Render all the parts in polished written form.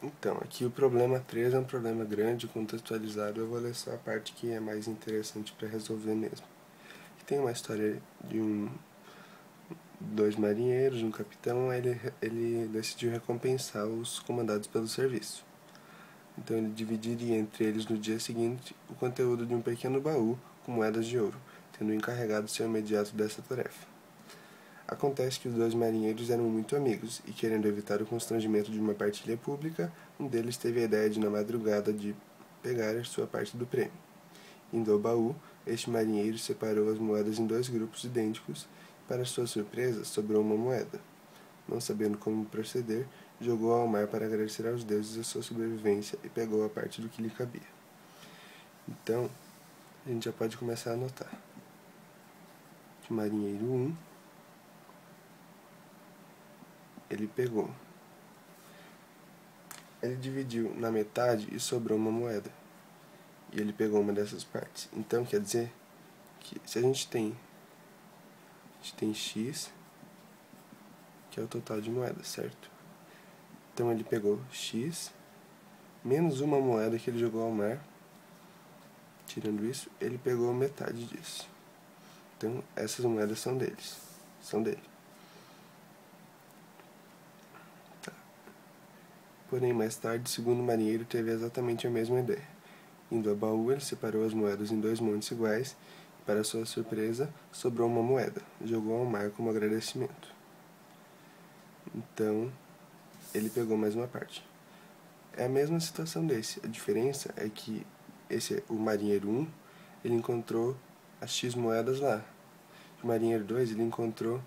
Então, aqui o problema 3 é um problema grande, contextualizado. Eu vou ler só a parte que é mais interessante para resolver mesmo. Tem uma história de dois marinheiros, um capitão. Ele decidiu recompensar os comandados pelo serviço. Então ele dividiria entre eles no dia seguinte o conteúdo de um pequeno baú com moedas de ouro, tendo o encarregado ser o imediato dessa tarefa. Acontece que os dois marinheiros eram muito amigos e, querendo evitar o constrangimento de uma partilha pública, um deles teve a ideia de, na madrugada, de pegar a sua parte do prêmio. Indo ao baú, este marinheiro separou as moedas em 2 grupos idênticos e, para sua surpresa, sobrou uma moeda. Não sabendo como proceder, jogou ao mar para agradecer aos deuses a sua sobrevivência e pegou a parte do que lhe cabia. Então, a gente já pode começar a anotar. O marinheiro 1, ele pegou. Ele dividiu na metade e sobrou uma moeda. E ele pegou uma dessas partes. Então, quer dizer que se a gente tem X, que é o total de moedas, certo? Então ele pegou X menos uma moeda que ele jogou ao mar. Tirando isso, ele pegou metade disso. Então essas moedas são dele. Tá. Porém, mais tarde, o segundo marinheiro teve exatamente a mesma ideia. Indo ao baú, ele separou as moedas em 2 montes iguais e, para sua surpresa, sobrou uma moeda. Jogou ao mar como agradecimento. Então, ele pegou mais uma parte. É a mesma situação desse. A diferença é que o marinheiro 1, ele encontrou as X moedas lá. O marinheiro 2, ele encontrou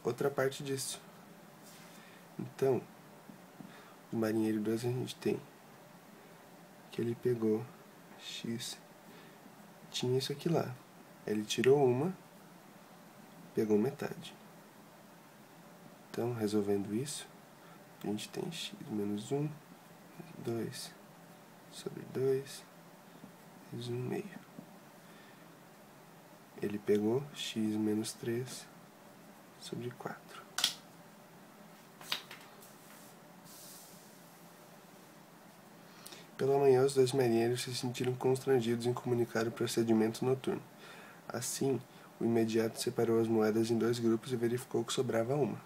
outra parte disso. Então, o marinheiro 2 a gente tem que ele pegou X, tinha isso aqui lá. Ele tirou uma, pegou metade. Então, resolvendo isso, a gente tem X menos 1, 2 sobre 2, mais 1 meio. Ele pegou X menos 3 sobre 4. Pela manhã, os 2 marinheiros se sentiram constrangidos em comunicar o procedimento noturno. Assim, o imediato separou as moedas em 2 grupos e verificou que sobrava uma.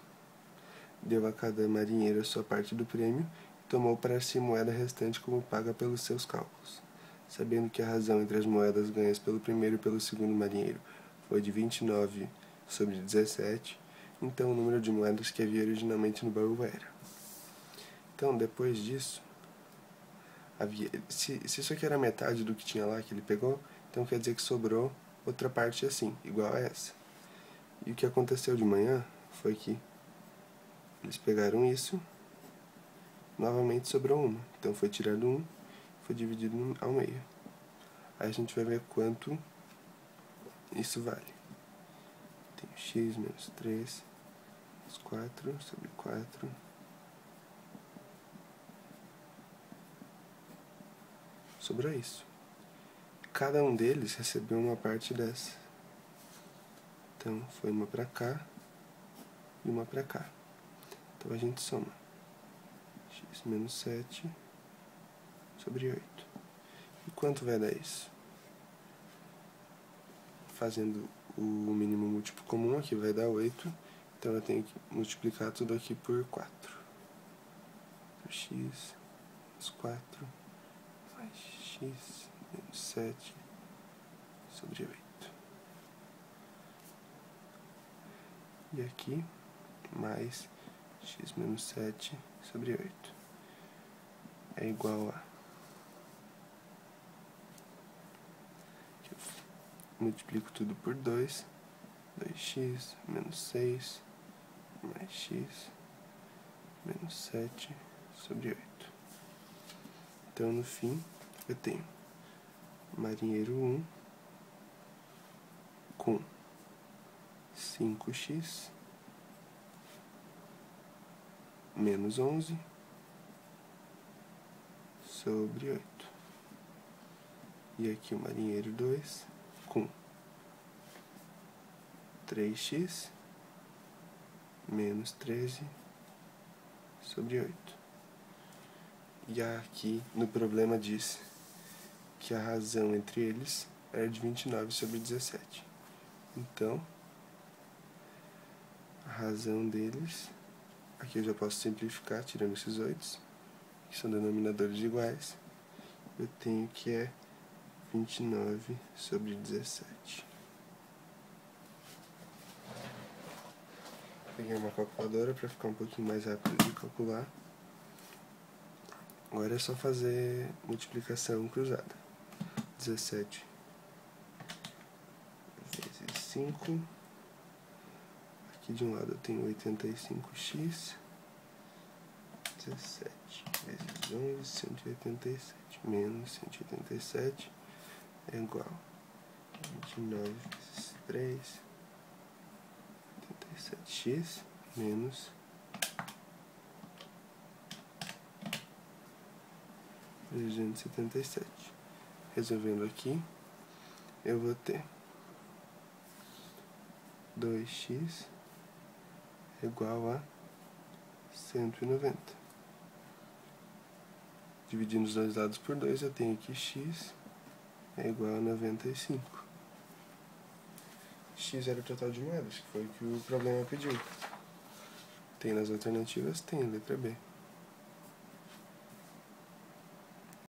Deu a cada marinheiro a sua parte do prêmio e tomou para si a moeda restante como paga pelos seus cálculos. Sabendo que a razão entre as moedas ganhas pelo primeiro e pelo segundo marinheiro foi de 29 sobre 17, então o número de moedas que havia originalmente no baú era. Então, depois disso, se isso aqui era metade do que tinha lá que ele pegou, então quer dizer que sobrou outra parte assim, igual a essa. E o que aconteceu de manhã foi que eles pegaram isso, novamente sobrou uma. Então foi tirado 1, foi dividido ao meio. Aí a gente vai ver quanto isso vale. Tem X menos 3, mais 4 sobre 4. Sobrou isso. Cada um deles recebeu uma parte dessa. Então foi uma para cá e uma para cá. Então a gente soma X menos 7 sobre 8. E quanto vai dar isso? Fazendo o mínimo múltiplo comum aqui vai dar 8. Então eu tenho que multiplicar tudo aqui por 4. X menos 4 mais X menos 7 sobre 8. E aqui mais X menos 7 sobre 8 é igual a... Aqui eu multiplico tudo por 2. 2x menos 6 mais x menos 7 sobre 8. Então, no fim, eu tenho marinheiro 1 com 5x menos 11 sobre 8. E aqui o marinheiro 2 com 3x menos 13 sobre 8. E aqui no problema diz que a razão entre eles era de 29/17. Então, a razão deles, aqui eu já posso simplificar tirando esses 8, que são denominadores iguais. Eu tenho que é 29/17. Peguei uma calculadora para ficar um pouquinho mais rápido de calcular. Agora é só fazer multiplicação cruzada. 17 vezes 5. Aqui de um lado eu tenho 85x. 17 vezes 11, 187. Menos 187 é igual a 29 vezes 3, 87x, menos 377. Resolvendo aqui, eu vou ter 2x igual a 190. Dividindo os dois lados por 2, eu tenho que x é igual a 95. X era o total de moedas, que foi o que o problema pediu. Tem nas alternativas? Tem, letra B.